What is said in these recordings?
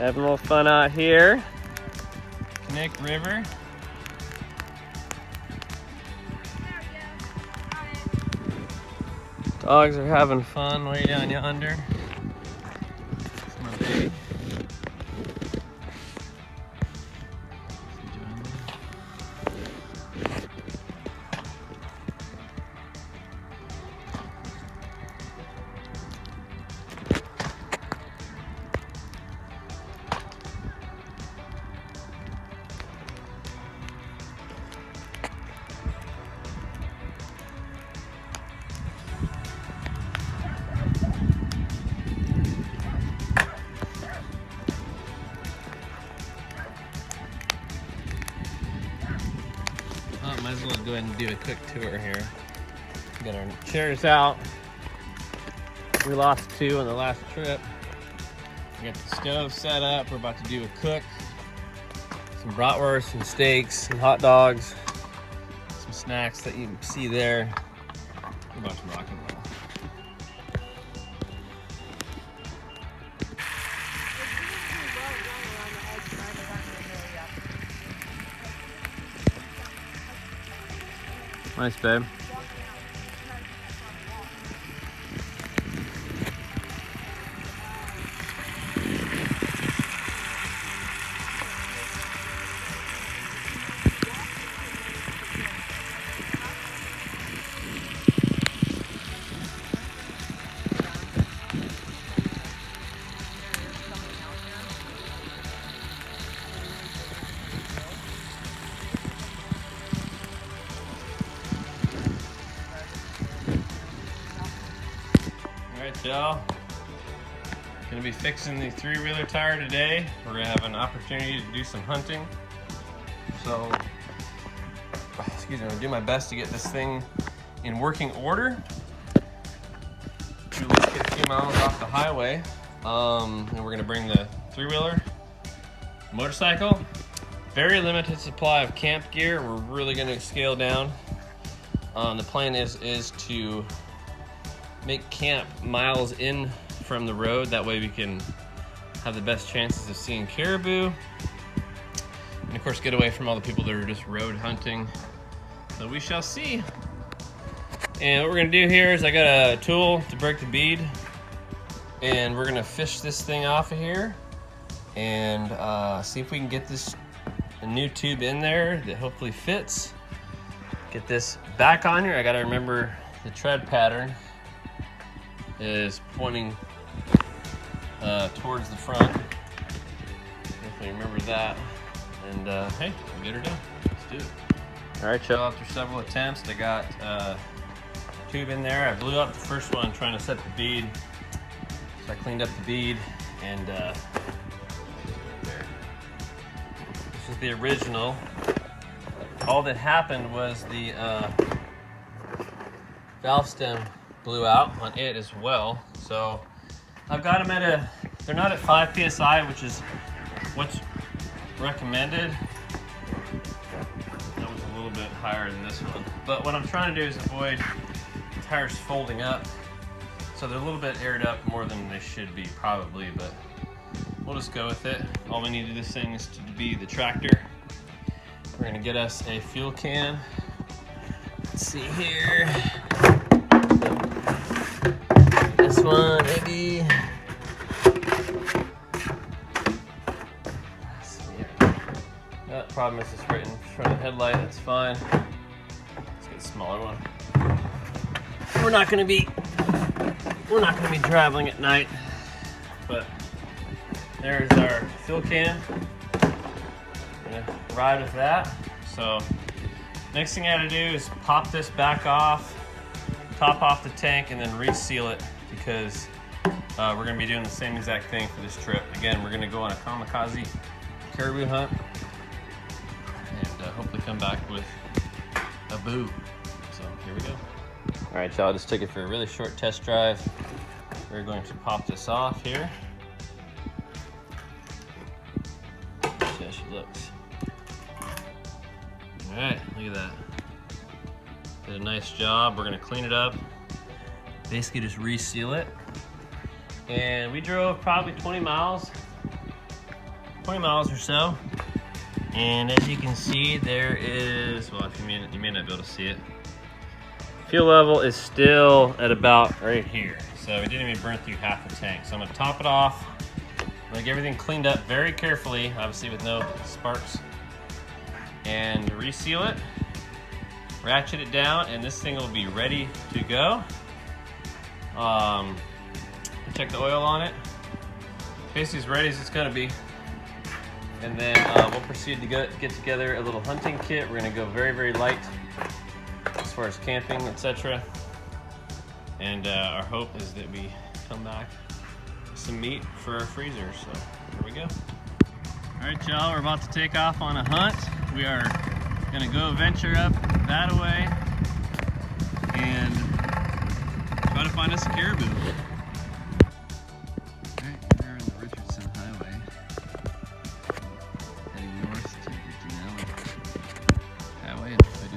Having a little fun out here. Knik River. Dogs are having fun way down yonder. That's my baby. Might as well go ahead and do a quick tour here. Got our chairs out. We lost 2 on the last trip. We got the stove set up. We're about to do a cook. Some bratwurst, some steaks, some hot dogs, some snacks that you can see there. We're about to rock and roll. Nice, babe. Alright, y'all, gonna be fixing the 3-wheeler tire today. We're gonna have an opportunity to do some hunting. So, excuse me, I'm gonna do my best to get this thing in working order to at least get a few miles off the highway. And we're gonna bring the 3-wheeler, motorcycle, very limited supply of camp gear. We're really gonna scale down. The plan is to make camp miles in from the road. That way we can have the best chances of seeing caribou. And of course get away from all the people that are just road hunting. So we shall see. And what we're gonna do here is I got a tool to break the bead. And we're gonna fish this thing off of here. And see if we can get a new tube in there that hopefully fits. Get this back on here. I gotta remember the tread pattern is pointing towards the front. Definitely remember that. And hey, we'll get her done. Let's do it. All right, y'all, after several attempts, I got a tube in there. I blew up the first one trying to set the bead. So I cleaned up the bead and there. This is the original. All that happened was the valve stem blew out on it as well. So I've got them they're not at 5 PSI, which is what's recommended. That was a little bit higher than this one. But what I'm trying to do is avoid the tires folding up. So they're a little bit aired up more than they should be probably, but we'll just go with it. All we need to do this thing is to be the tractor. We're gonna get us a fuel can. Let's see here. This one, maybe. Problem is it's right in front of the headlight. That's fine. Let's get a smaller one. We're not gonna be traveling at night, but there's our fuel can. Gonna ride with that. So next thing I gotta do is pop this back off, top off the tank, and then reseal it because we're gonna be doing the same exact thing for this trip. Again, we're gonna go on a kamikaze caribou hunt and hopefully come back with a boo. So here we go. All right, y'all, just took it for a really short test drive. We're going to pop this off here. See how she looks. All right, look at that. Did a nice job. We're gonna clean it up. Basically just reseal it. And we drove probably 20 miles 20 miles or so. And as you can see, there is, well, if you may not be able to see it, fuel level is still at about right here. So we didn't even burn through half the tank. So I'm gonna top it off, like everything cleaned up very carefully, obviously with no sparks, and reseal it, ratchet it down, and this thing will be ready to go. Check the oil on it. Basically as ready as it's gonna be. And then we'll proceed to get together a little hunting kit. We're gonna go very, very light as far as camping, etc. And our hope is that we come back with some meat for our freezer. So here we go. All right, y'all, we're about to take off on a hunt. We are gonna go venture up that way and try to find us a caribou.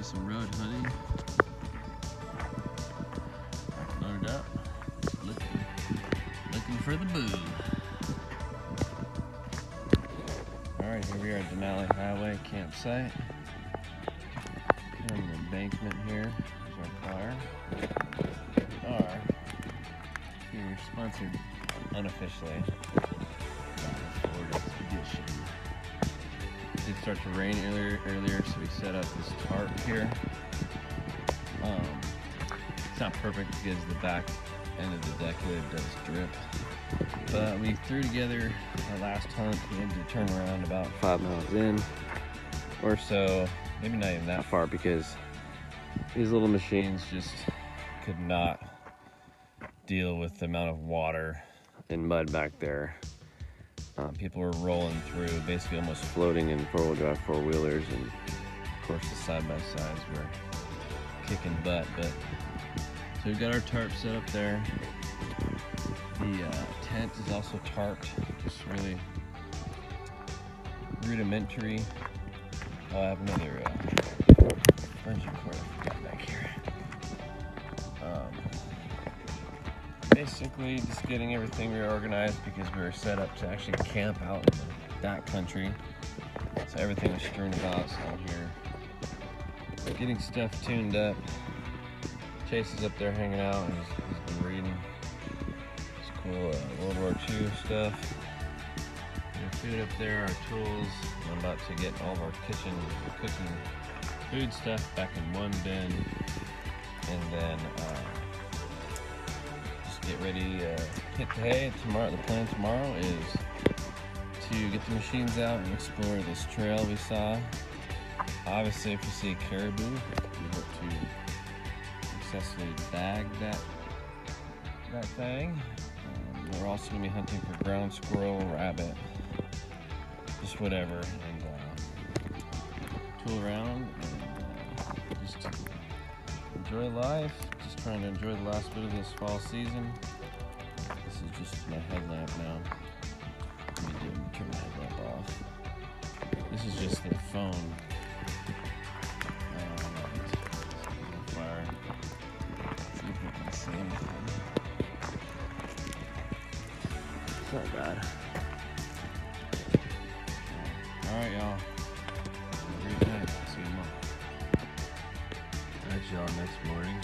Some road hunting. Loaded up, looking for the boo. All right, here we are at Denali Highway campsite. On the embankment here is our car. Here, sponsored unofficially by Ford Expedition. It did start to rain earlier, so we set up this tarp here. It's not perfect because the back end of the deck lid does drip. But we threw together our last hunt. We had to turn around about 5 miles in or so, maybe not even that far, because these little machines just could not deal with the amount of water and mud back there. People were rolling through, basically almost floating in four-wheel drive four-wheelers, and of course the side-by-sides were kicking butt. But so we've got our tarp set up there. The tent is also tarped, just really rudimentary. Oh, I have another bungee cord I forgot back here. Basically just getting everything reorganized because we were set up to actually camp out in the backcountry. So everything was strewn about out here. Getting stuff tuned up. Chase is up there hanging out, and he's been reading. It's cool World War II stuff. Our food up there, our tools. I'm about to get all of our kitchen cooking food stuff back in one bin, and then get ready to hit the hay. Tomorrow, the plan tomorrow is to get the machines out and explore this trail we saw. Obviously, if we see a caribou, we hope to successfully bag that thing. We're also going to be hunting for ground squirrel, rabbit, just whatever, and tool around and just enjoy life. Just trying to enjoy the last bit of this fall season. This is just my headlamp now. Let me turn my headlamp off. This is just the phone. Fire. See if we can see anything. It's not bad. Alright, y'all. Have a great night. See you tomorrow. Alright, y'all, next morning.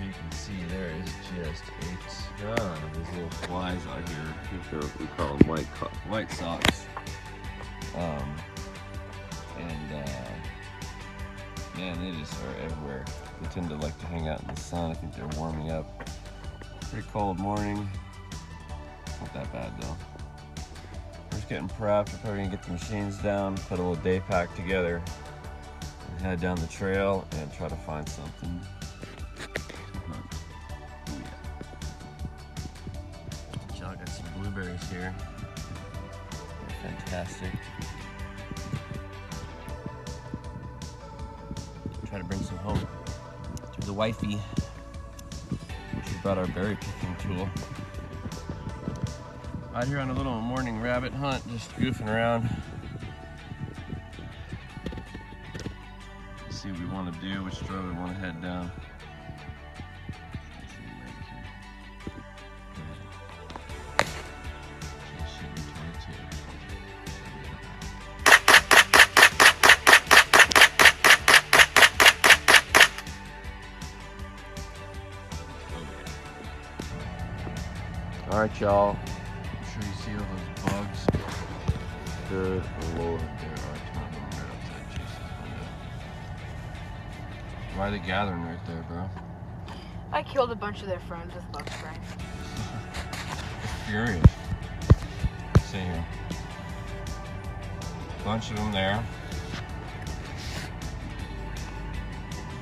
You can see there is just a ton of these little flies out here. I think we call them white socks. Man, they just are everywhere. They tend to like to hang out in the sun. I think they're warming up. Pretty cold morning. Not that bad though. We're just getting prepped. We're probably gonna get the machines down, put a little day pack together, and head down the trail and try to find something. I got some blueberries here. They're fantastic. Try to bring some home to the wifey. She brought our berry picking tool. Out here on a little morning rabbit hunt, just goofing around. See what we want to do, which road we want to head down. Alright, y'all. I'm sure you see all those bugs. Good Lord, there are tons of them right outside Chase's window. Why are they gathering right there, bro? I killed a bunch of their friends with bug spray. Furious. See here. Bunch of them there.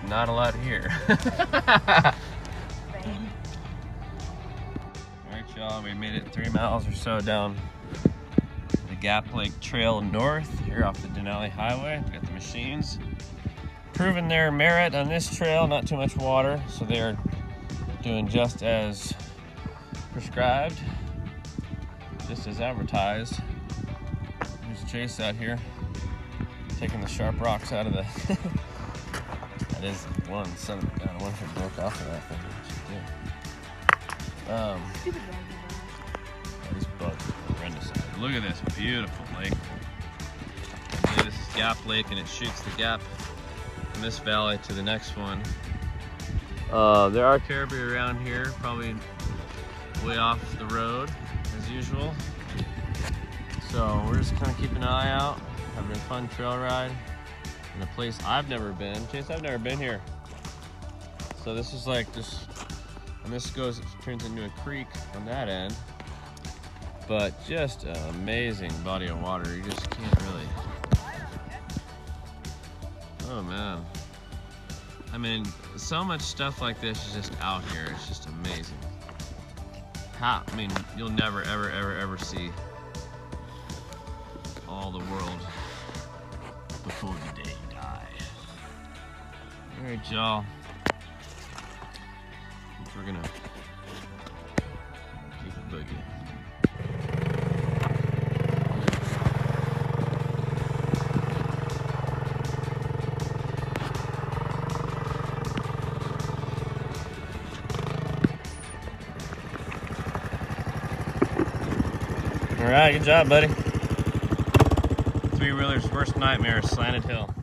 Not a lot here. Alright, y'all, we made it 3 miles or so down the Gap Lake Trail north here off the Denali Highway. We got the machines proving their merit on this trail. Not too much water, so they are doing just as prescribed, just as advertised. There's Chase out here taking the sharp rocks out of the that is one son of a gun. I wonder if it broke off of that thing. Stupid bugs. These bugs are horrendous. Look at this beautiful lake. I believe this is Gap Lake, and it shoots the gap from this valley to the next one. There are caribou around here, probably way off the road as usual. So we're just kind of keeping an eye out, having a fun trail ride in a place I've never been. Chase, I've never been here. So this is like just, and this goes, it turns into a creek on that end. But just an amazing body of water. You just can't really. Oh man. I mean, so much stuff like this is just out here. It's just amazing. I mean, you'll never, ever, ever, ever see all the world before the day you die. All right, y'all. We're gonna keep it boogie. All right, good job, buddy. Three-wheeler's worst nightmare is slanted hill.